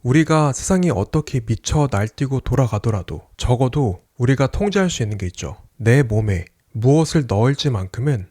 우리가 세상이 어떻게 미쳐 날뛰고 돌아가더라도 적어도 우리가 통제할 수 있는 게 있죠. 내 몸에 무엇을 넣을지만큼은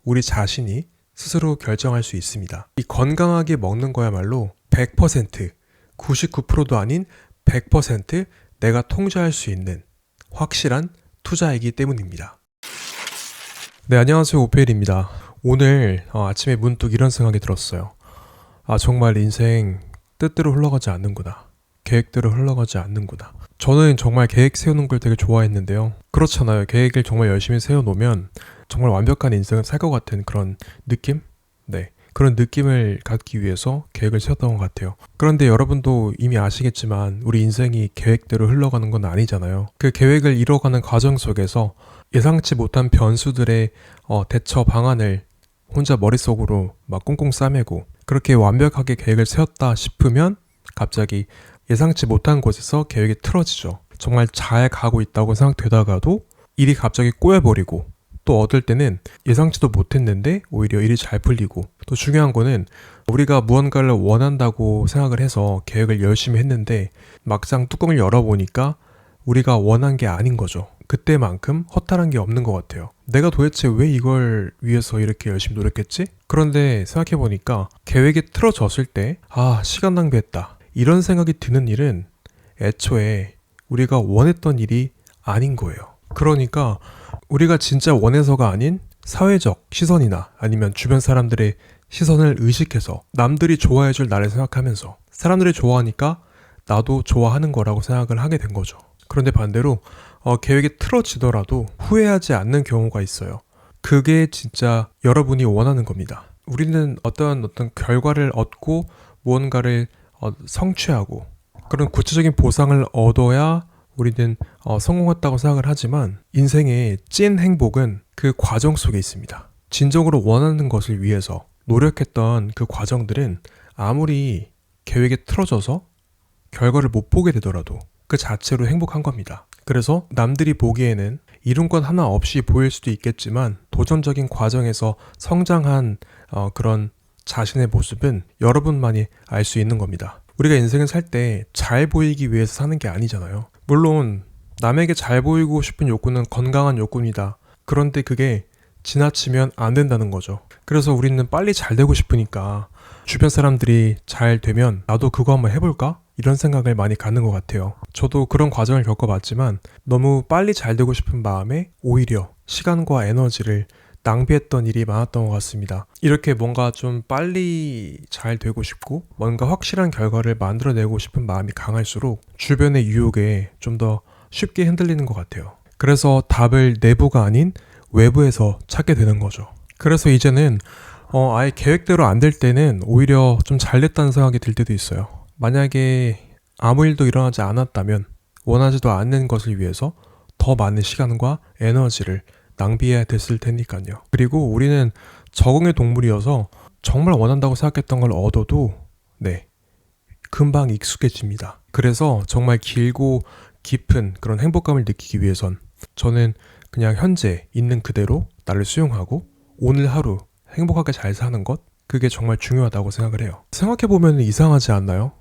우리 자신이 스스로 결정할 수 있습니다. 이 건강하게 먹는 거야말로 100%, 99%도 아닌 100% 내가 통제할 수 있는 확실한 투자이기 때문입니다. 네, 안녕하세요. 오페일입니다. 오늘 아침에 문득 이런 생각이 들었어요. 정말 인생 뜻대로 흘러가지 않는구나. 계획대로 흘러가지 않는구나. 저는 정말 계획 세우는 걸 되게 좋아했는데요. 그렇잖아요. 계획을 정말 열심히 세워놓으면 정말 완벽한 인생을 살 것 같은 그런 느낌? 네. 그런 느낌을 갖기 위해서 계획을 세웠던 것 같아요. 그런데 여러분도 이미 아시겠지만 우리 인생이 계획대로 흘러가는 건 아니잖아요. 그 계획을 이뤄가는 과정 속에서 예상치 못한 변수들의 대처 방안을 혼자 머릿속으로 막 꽁꽁 싸매고 그렇게 완벽하게 계획을 세웠다 싶으면 갑자기 예상치 못한 곳에서 계획이 틀어지죠. 정말 잘 가고 있다고 생각되다가도 일이 갑자기 꼬여버리고 또 어떨 때는 예상치도 못했는데 오히려 일이 잘 풀리고 또 중요한 거는 우리가 무언가를 원한다고 생각을 해서 계획을 열심히 했는데 막상 뚜껑을 열어보니까 우리가 원한 게 아닌 거죠. 그때만큼 허탈한 게 없는 것 같아요. 내가 도대체 왜 이걸 위해서 이렇게 열심히 노력했지? 그런데 생각해보니까 계획이 틀어졌을 때 시간 낭비했다. 이런 생각이 드는 일은 애초에 우리가 원했던 일이 아닌 거예요. 그러니까 우리가 진짜 원해서가 아닌 사회적 시선이나 아니면 주변 사람들의 시선을 의식해서 남들이 좋아해줄 나를 생각하면서 사람들이 좋아하니까 나도 좋아하는 거라고 생각을 하게 된 거죠. 그런데 반대로 계획이 틀어지더라도 후회하지 않는 경우가 있어요. 그게 진짜 여러분이 원하는 겁니다. 우리는 어떤 결과를 얻고 무언가를 성취하고 그런 구체적인 보상을 얻어야 우리는 성공했다고 생각을 하지만 인생의 찐 행복은 그 과정 속에 있습니다. 진정으로 원하는 것을 위해서 노력했던 그 과정들은 아무리 계획이 틀어져서 결과를 못 보게 되더라도 그 자체로 행복한 겁니다. 그래서 남들이 보기에는 이룬 건 하나 없이 보일 수도 있겠지만 도전적인 과정에서 성장한 그런 자신의 모습은 여러분만이 알 수 있는 겁니다. 우리가 인생을 살 때 잘 보이기 위해서 사는 게 아니잖아요. 물론 남에게 잘 보이고 싶은 욕구는 건강한 욕구입니다. 그런데 그게 지나치면 안 된다는 거죠. 그래서 우리는 빨리 잘 되고 싶으니까 주변 사람들이 잘 되면 나도 그거 한번 해볼까? 이런 생각을 많이 갖는 것 같아요. 저도 그런 과정을 겪어봤지만 너무 빨리 잘 되고 싶은 마음에 오히려 시간과 에너지를 낭비했던 일이 많았던 것 같습니다. 이렇게 뭔가 좀 빨리 잘 되고 싶고 뭔가 확실한 결과를 만들어내고 싶은 마음이 강할수록 주변의 유혹에 좀 더 쉽게 흔들리는 것 같아요. 그래서 답을 내부가 아닌 외부에서 찾게 되는 거죠. 그래서 이제는 아예 계획대로 안 될 때는 오히려 좀 잘 됐다는 생각이 들 때도 있어요. 만약에 아무 일도 일어나지 않았다면 원하지도 않는 것을 위해서 더 많은 시간과 에너지를 낭비해야 됐을 테니까요. 그리고 우리는 적응의 동물이어서 정말 원한다고 생각했던 걸 얻어도 금방 익숙해집니다. 그래서 정말 길고 깊은 그런 행복감을 느끼기 위해선 저는 그냥 현재 있는 그대로 나를 수용하고 오늘 하루 행복하게 잘 사는 것, 그게 정말 중요하다고 생각을 해요. 생각해보면 이상하지 않나요?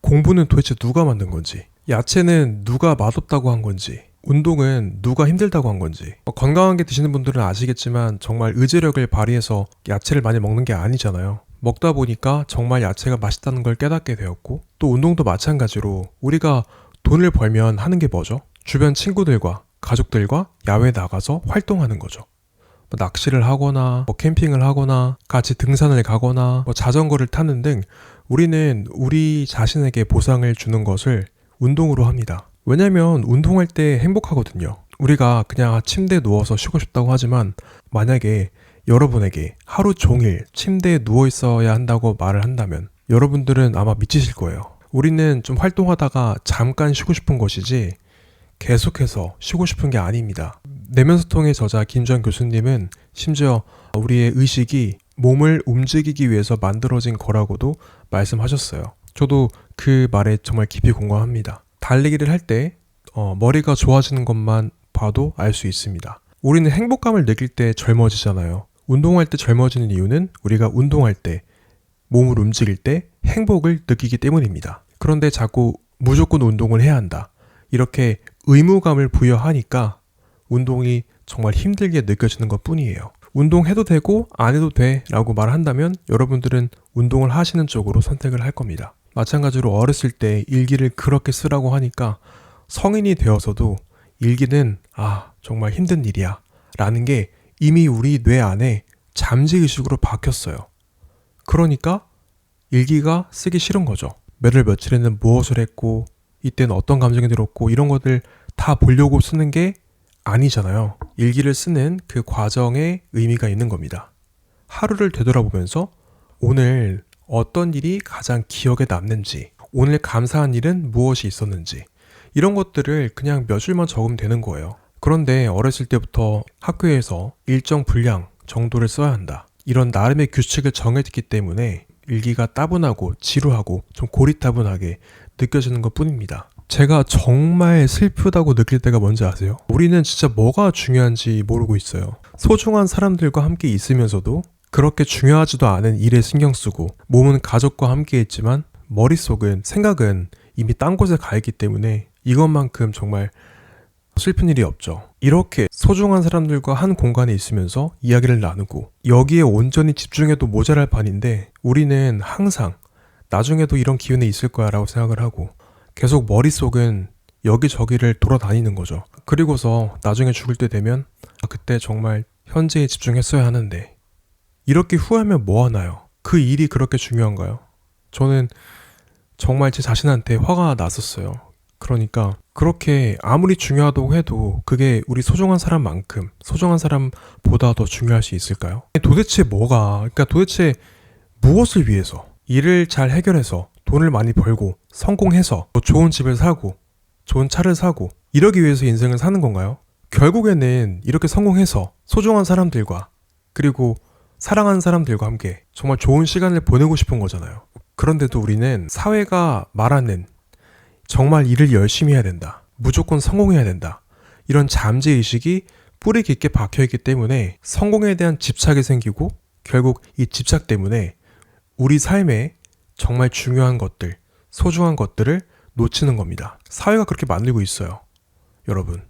공부는 도대체 누가 만든 건지, 야채는 누가 맛없다고 한 건지, 운동은 누가 힘들다고 한 건지. 건강하게 드시는 분들은 아시겠지만 정말 의지력을 발휘해서 야채를 많이 먹는 게 아니잖아요. 먹다 보니까 정말 야채가 맛있다는 걸 깨닫게 되었고 또 운동도 마찬가지로 우리가 돈을 벌면 하는 게 뭐죠? 주변 친구들과 가족들과 야외에 나가서 활동하는 거죠. 낚시를 하거나 캠핑을 하거나 같이 등산을 가거나 자전거를 타는 등 우리는 우리 자신에게 보상을 주는 것을 운동으로 합니다. 왜냐면 운동할 때 행복하거든요. 우리가 그냥 침대에 누워서 쉬고 싶다고 하지만 만약에 여러분에게 하루 종일 침대에 누워 있어야 한다고 말을 한다면 여러분들은 아마 미치실 거예요. 우리는 좀 활동하다가 잠깐 쉬고 싶은 것이지 계속해서 쉬고 싶은 게 아닙니다. 내면소통의 저자 김주환 교수님은 심지어 우리의 의식이 몸을 움직이기 위해서 만들어진 거라고도 말씀하셨어요. 저도 그 말에 정말 깊이 공감합니다. 달리기를 할 때 머리가 좋아지는 것만 봐도 알 수 있습니다. 우리는 행복감을 느낄 때 젊어지잖아요. 운동할 때 젊어지는 이유는 우리가 운동할 때 몸을 움직일 때 행복을 느끼기 때문입니다. 그런데 자꾸 무조건 운동을 해야 한다. 이렇게 의무감을 부여하니까 운동이 정말 힘들게 느껴지는 것 뿐이에요. 운동해도 되고 안 해도 돼 라고 말한다면 여러분들은 운동을 하시는 쪽으로 선택을 할 겁니다. 마찬가지로 어렸을 때 일기를 그렇게 쓰라고 하니까 성인이 되어서도 일기는 정말 힘든 일이야 라는 게 이미 우리 뇌 안에 잠재의식으로 박혔어요. 그러니까 일기가 쓰기 싫은 거죠. 몇월 며칠에는 무엇을 했고 이때는 어떤 감정이 들었고 이런 것들 다 보려고 쓰는 게 아니잖아요. 일기를 쓰는 그 과정에 의미가 있는 겁니다. 하루를 되돌아보면서 오늘 어떤 일이 가장 기억에 남는지, 오늘 감사한 일은 무엇이 있었는지 이런 것들을 그냥 몇 줄만 적으면 되는 거예요. 그런데 어렸을 때부터 학교에서 일정 분량 정도를 써야 한다. 이런 나름의 규칙을 정해졌기 때문에 일기가 따분하고 지루하고 좀 고리타분하게 느껴지는 것 뿐입니다. 제가 정말 슬프다고 느낄 때가 뭔지 아세요? 우리는 진짜 뭐가 중요한지 모르고 있어요. 소중한 사람들과 함께 있으면서도 그렇게 중요하지도 않은 일에 신경 쓰고 몸은 가족과 함께 있지만 머릿속은 생각은 이미 딴 곳에 가 있기 때문에 이것만큼 정말 슬픈 일이 없죠. 이렇게 소중한 사람들과 한 공간에 있으면서 이야기를 나누고 여기에 온전히 집중해도 모자랄 판인데 우리는 항상 나중에도 이런 기회는 있을 거야 라고 생각을 하고 계속 머릿속은 여기저기를 돌아다니는 거죠. 그리고서 나중에 죽을 때 되면 그때 정말 현재에 집중했어야 하는데 이렇게 후회하면 뭐 하나요? 그 일이 그렇게 중요한가요? 저는 정말 제 자신한테 화가 났었어요. 그러니까 그렇게 아무리 중요하다고 해도 그게 우리 소중한 사람만큼 소중한 사람보다 더 중요할 수 있을까요? 도대체 도대체 무엇을 위해서 일을 잘 해결해서 돈을 많이 벌고 성공해서 좋은 집을 사고 좋은 차를 사고 이러기 위해서 인생을 사는 건가요? 결국에는 이렇게 성공해서 소중한 사람들과 그리고 사랑하는 사람들과 함께 정말 좋은 시간을 보내고 싶은 거잖아요. 그런데도 우리는 사회가 말하는 정말 일을 열심히 해야 된다. 무조건 성공해야 된다. 이런 잠재의식이 뿌리 깊게 박혀있기 때문에 성공에 대한 집착이 생기고 결국 이 집착 때문에 우리 삶에 정말 중요한 것들, 소중한 것들을 놓치는 겁니다. 사회가 그렇게 만들고 있어요. 여러분,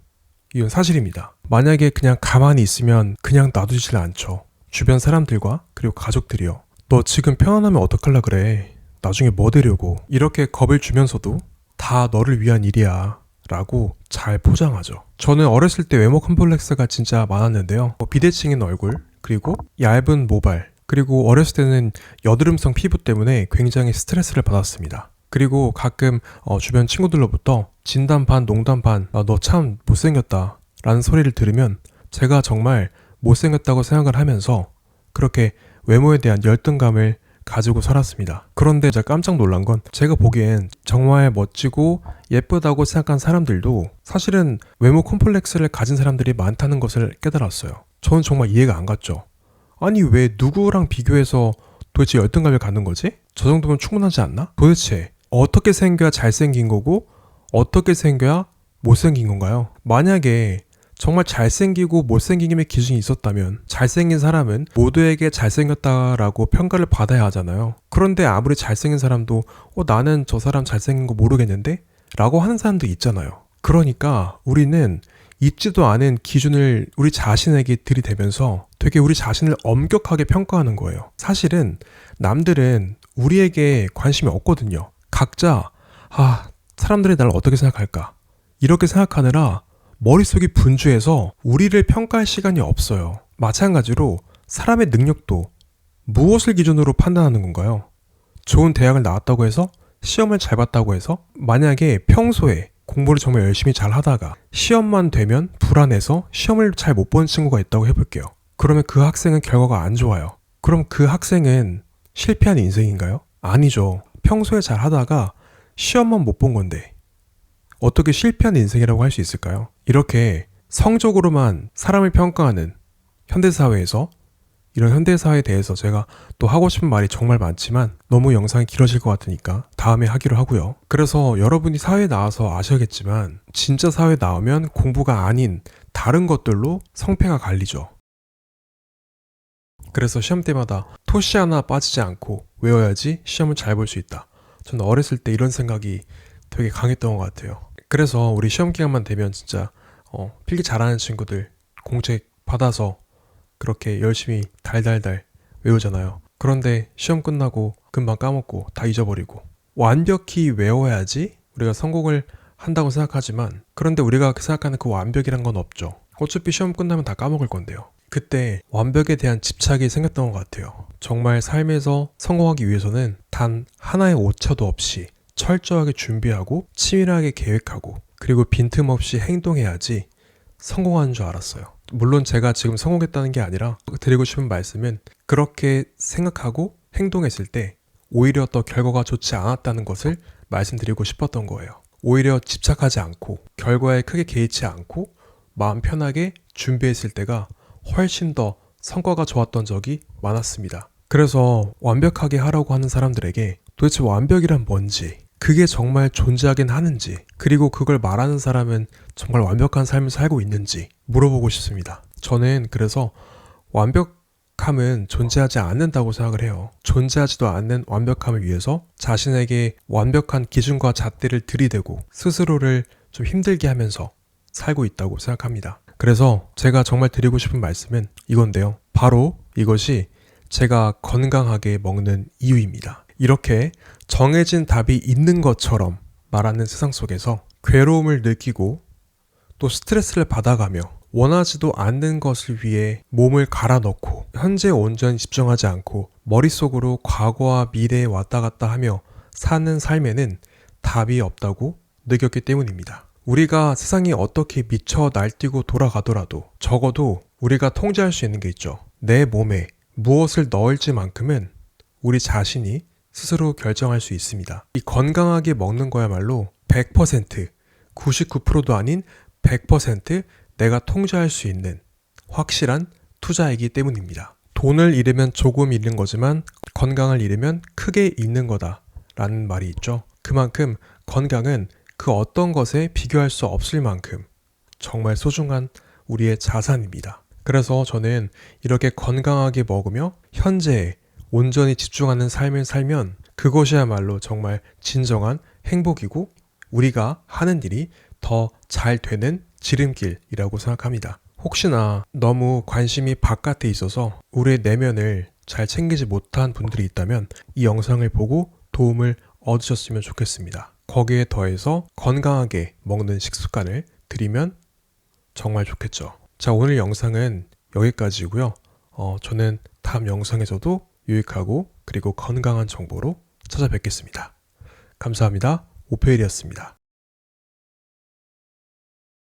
이건 사실입니다. 만약에 그냥 가만히 있으면 그냥 놔두질 않죠. 주변 사람들과 그리고 가족들이요. 너 지금 편안하면 어떡하려 그래. 나중에 뭐 되려고. 이렇게 겁을 주면서도 다 너를 위한 일이야 라고 잘 포장하죠. 저는 어렸을 때 외모 컴플렉스가 진짜 많았는데요. 비대칭인 얼굴, 그리고 얇은 모발, 그리고 어렸을 때는 여드름성 피부 때문에 굉장히 스트레스를 받았습니다. 그리고 가끔 주변 친구들로부터 진담 반 농담 반 너 참 못생겼다 라는 소리를 들으면 제가 정말 못생겼다고 생각을 하면서 그렇게 외모에 대한 열등감을 가지고 살았습니다. 그런데 제가 깜짝 놀란 건 제가 보기엔 정말 멋지고 예쁘다고 생각한 사람들도 사실은 외모 콤플렉스를 가진 사람들이 많다는 것을 깨달았어요. 저는 정말 이해가 안 갔죠. 아니 왜 누구랑 비교해서 도대체 열등감을 갖는 거지? 저 정도면 충분하지 않나? 도대체 어떻게 생겨야 잘생긴 거고 어떻게 생겨야 못생긴 건가요? 만약에 정말 잘생기고 못생김의 기준이 있었다면 잘생긴 사람은 모두에게 잘생겼다라고 평가를 받아야 하잖아요. 그런데 아무리 잘생긴 사람도 나는 저 사람 잘생긴 거 모르겠는데? 라고 하는 사람도 있잖아요. 그러니까 우리는 있지도 않은 기준을 우리 자신에게 들이대면서 되게 우리 자신을 엄격하게 평가하는 거예요. 사실은 남들은 우리에게 관심이 없거든요. 각자 사람들이 나를 어떻게 생각할까? 이렇게 생각하느라 머릿속이 분주해서 우리를 평가할 시간이 없어요. 마찬가지로 사람의 능력도 무엇을 기준으로 판단하는 건가요? 좋은 대학을 나왔다고 해서 시험을 잘 봤다고 해서 만약에 평소에 공부를 정말 열심히 잘 하다가 시험만 되면 불안해서 시험을 잘 못 보는 친구가 있다고 해볼게요. 그러면 그 학생은 결과가 안 좋아요. 그럼 그 학생은 실패한 인생인가요? 아니죠. 평소에 잘 하다가 시험만 못 본 건데 어떻게 실패한 인생이라고 할 수 있을까요? 이렇게 성적으로만 사람을 평가하는 현대사회에서 이런 현대사회에 대해서 제가 또 하고 싶은 말이 정말 많지만 너무 영상이 길어질 것 같으니까 다음에 하기로 하고요. 그래서 여러분이 사회에 나와서 아셔야겠지만 진짜 사회에 나오면 공부가 아닌 다른 것들로 성패가 갈리죠. 그래서 시험 때마다 토시 하나 빠지지 않고 외워야지 시험을 잘 볼 수 있다. 저는 어렸을 때 이런 생각이 되게 강했던 것 같아요. 그래서 우리 시험 기간만 되면 진짜 필기 잘하는 친구들 공책 받아서 그렇게 열심히 달달달 외우잖아요. 그런데 시험 끝나고 금방 까먹고 다 잊어버리고 완벽히 외워야지 우리가 성공을 한다고 생각하지만 그런데 우리가 생각하는 그 완벽이란 건 없죠. 어차피 시험 끝나면 다 까먹을 건데요. 그때 완벽에 대한 집착이 생겼던 것 같아요. 정말 삶에서 성공하기 위해서는 단 하나의 오차도 없이 철저하게 준비하고 치밀하게 계획하고 그리고 빈틈없이 행동해야지 성공하는 줄 알았어요. 물론 제가 지금 성공했다는 게 아니라 드리고 싶은 말씀은 그렇게 생각하고 행동했을 때 오히려 더 결과가 좋지 않았다는 것을 말씀드리고 싶었던 거예요. 오히려 집착하지 않고 결과에 크게 개의치 않고 마음 편하게 준비했을 때가 훨씬 더 성과가 좋았던 적이 많았습니다. 그래서 완벽하게 하라고 하는 사람들에게 도대체 완벽이란 뭔지, 그게 정말 존재하긴 하는지, 그리고 그걸 말하는 사람은 정말 완벽한 삶을 살고 있는지 물어보고 싶습니다. 저는 그래서 완벽함은 존재하지 않는다고 생각을 해요. 존재하지도 않는 완벽함을 위해서 자신에게 완벽한 기준과 잣대를 들이대고 스스로를 좀 힘들게 하면서 살고 있다고 생각합니다. 그래서 제가 정말 드리고 싶은 말씀은 이건데요. 바로 이것이 제가 건강하게 먹는 이유입니다. 이렇게 정해진 답이 있는 것처럼 말하는 세상 속에서 괴로움을 느끼고 또 스트레스를 받아가며 원하지도 않는 것을 위해 몸을 갈아넣고 현재에 온전히 집중하지 않고 머릿속으로 과거와 미래에 왔다 갔다 하며 사는 삶에는 답이 없다고 느꼈기 때문입니다. 우리가 세상이 어떻게 미쳐 날뛰고 돌아가더라도 적어도 우리가 통제할 수 있는 게 있죠. 내 몸에 무엇을 넣을지만큼은 우리 자신이 스스로 결정할 수 있습니다. 이 건강하게 먹는 거야말로 100%, 99%도 아닌 100% 내가 통제할 수 있는 확실한 투자이기 때문입니다. 돈을 잃으면 조금 잃는 거지만 건강을 잃으면 크게 잃는 거다라는 말이 있죠. 그만큼 건강은 그 어떤 것에 비교할 수 없을 만큼 정말 소중한 우리의 자산입니다. 그래서 저는 이렇게 건강하게 먹으며 현재에 온전히 집중하는 삶을 살면 그것이야말로 정말 진정한 행복이고 우리가 하는 일이 더 잘 되는 지름길이라고 생각합니다. 혹시나 너무 관심이 바깥에 있어서 우리의 내면을 잘 챙기지 못한 분들이 있다면 이 영상을 보고 도움을 얻으셨으면 좋겠습니다. 거기에 더해서 건강하게 먹는 식습관을 들이면 정말 좋겠죠. 자, 오늘 영상은 여기까지고요. 저는 다음 영상에서도 유익하고 그리고 건강한 정보로 찾아뵙겠습니다. 감사합니다. 오페일이었습니다.